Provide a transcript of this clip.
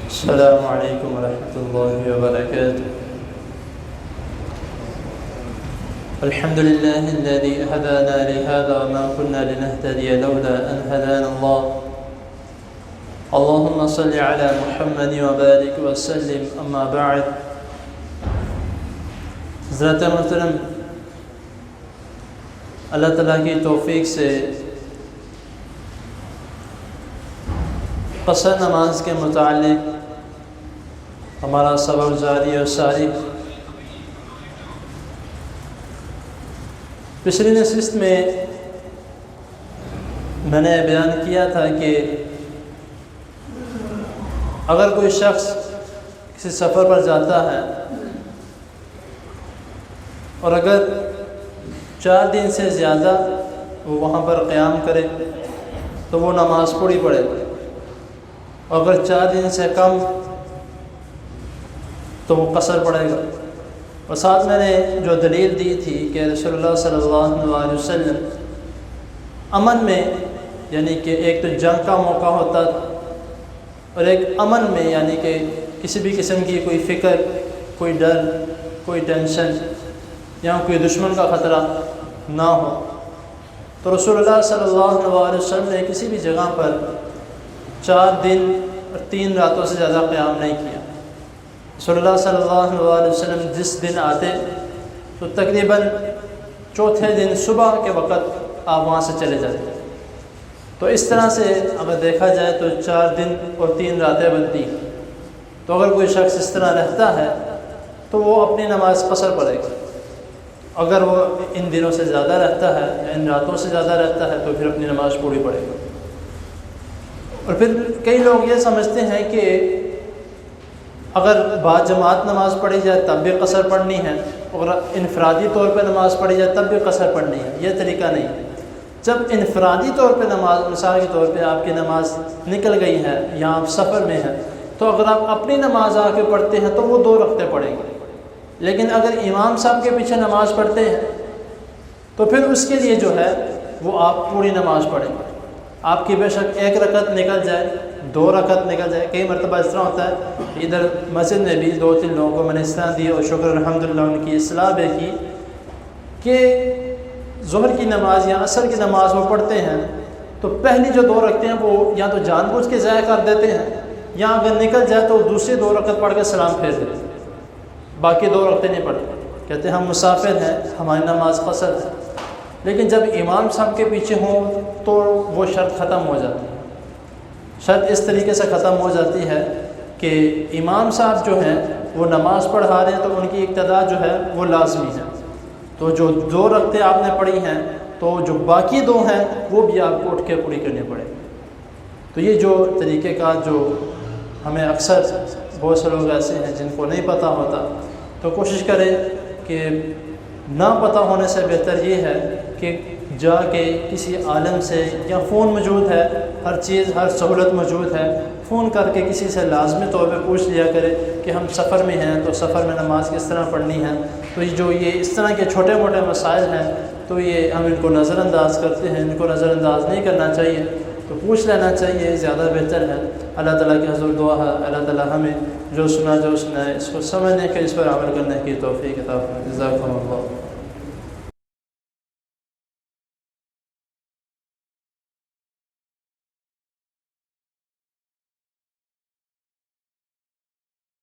السلام علیکم ورحمۃ اللہ وبرکاتہ۔ الحمد للہ الذي هدانا لهذا وما كنا لنهتدي لولا أن هدانا الله اللهم صل على محمد وبارك وسلم اما بعد۔ حضرات محترم، اللہ تعالیٰ کی توفیق سے قصر نماز کے متعلق ہمارا سبق جاری اور ساری۔ پچھلی نشست میں نے بیان کیا تھا کہ اگر کوئی شخص کسی سفر پر جاتا ہے اور اگر 4 دن سے زیادہ وہ وہاں پر قیام کرے تو وہ نماز پوری پڑھے، اور اگر 4 دن سے کم تو وہ قصر پڑے گا۔ اور ساتھ میں نے جو دلیل دی تھی کہ رسول اللہ صلی اللہ علیہ وسلم امن میں، یعنی کہ ایک تو جنگ کا موقع ہوتا تھا اور ایک امن میں، یعنی کہ کسی بھی قسم کی کوئی فکر، کوئی ڈر، کوئی ٹینشن یا کوئی دشمن کا خطرہ نہ ہو، تو رسول اللہ صلی اللہ علیہ وسلم نے کسی بھی جگہ پر 4 دن اور 3 راتوں سے زیادہ قیام نہیں کیا۔ رسول اللہ صلی اللہ علیہ وسلم جس دن آتے تو تقریباً چوتھے دن صبح کے وقت آپ وہاں سے چلے جاتے۔ تو اس طرح سے اگر دیکھا جائے تو 4 دن اور 3 راتیں بنتی ہیں۔ تو اگر کوئی شخص اس طرح رہتا ہے تو وہ اپنی نماز قصر پڑھے گا۔ اگر وہ ان دنوں سے زیادہ رہتا ہے یا ان راتوں سے زیادہ رہتا ہے تو پھر اپنی نماز پوری پڑھے گا۔ اور پھر کئی لوگ یہ سمجھتے ہیں کہ اگر بعد جماعت نماز پڑھی جائے تب بھی قصر پڑھنی ہے، اور انفرادی طور پہ نماز پڑھی جائے تب بھی قصر پڑھنی ہے۔ یہ طریقہ نہیں ہے۔ جب انفرادی طور پہ نماز، مثال کے طور پہ آپ کی نماز نکل گئی ہے یا آپ سفر میں ہیں، تو اگر آپ اپنی نماز آ کے پڑھتے ہیں تو وہ 2 رکعتیں پڑھیں گے۔ لیکن اگر امام صاحب کے پیچھے نماز پڑھتے ہیں تو پھر اس کے لیے جو ہے وہ آپ پوری نماز پڑھیں گے۔ آپ کی بے شک 1 رکعت نکل جائے، 2 رکعت نکل جائے، کئی مرتبہ اس طرح ہوتا ہے۔ ادھر مسجد میں بھی 2-3 لوگوں کو میں نے اصلاح دی اور شکر الحمدللہ ان کی اصلاح بھی کی کہ ظہر کی نماز یا عصر کی نماز وہ پڑھتے ہیں تو پہلی جو 2 رکعتیں ہیں وہ یا تو جان بوجھ کے ضائع کر دیتے ہیں، یا اگر نکل جائے تو دوسری 2 رکعت پڑھ کے سلام پھیر دیتے ہیں، باقی 2 رکعتیں نہیں پڑھتے۔ کہتے ہیں ہم مسافر ہیں، ہماری نماز قصر ہے۔ لیکن جب امام صاحب کے پیچھے ہوں تو وہ شرط ختم ہو جاتی ہے۔ شرط اس طریقے سے ختم ہو جاتی ہے کہ امام صاحب جو ہیں وہ نماز پڑھا رہے ہیں تو ان کی اقتداء جو ہے وہ لازمی ہے۔ تو جو 2 رکعتیں آپ نے پڑھی ہیں تو جو باقی 2 ہیں وہ بھی آپ کو اٹھ کے پوری کرنی پڑے گی۔ تو یہ جو طریقہ کار جو ہمیں اکثر بہت سے لوگ ایسے ہیں جن کو نہیں پتہ ہوتا، تو کوشش کریں کہ نہ پتہ ہونے سے بہتر یہ ہے کہ جا کے کسی عالم سے، یا فون موجود ہے، ہر چیز، ہر سہولت موجود ہے، فون کر کے کسی سے لازمی طور پہ پوچھ لیا کرے کہ ہم سفر میں ہیں تو سفر میں نماز کس طرح پڑھنی ہے۔ تو یہ اس طرح کے چھوٹے موٹے مسائل ہیں تو یہ ہم ان کو نظر انداز کرتے ہیں، ان کو نظر انداز نہیں کرنا چاہیے، تو پوچھ لینا چاہیے، زیادہ بہتر ہے۔ اللہ تعالیٰ کی حضور دعا ہے اللہ تعالیٰ ہمیں جو سنا ہے اس کو سمجھنے کے، اس پر عمل کرنے کی توفیق عطا فرمائے۔ جزاکم اللہ۔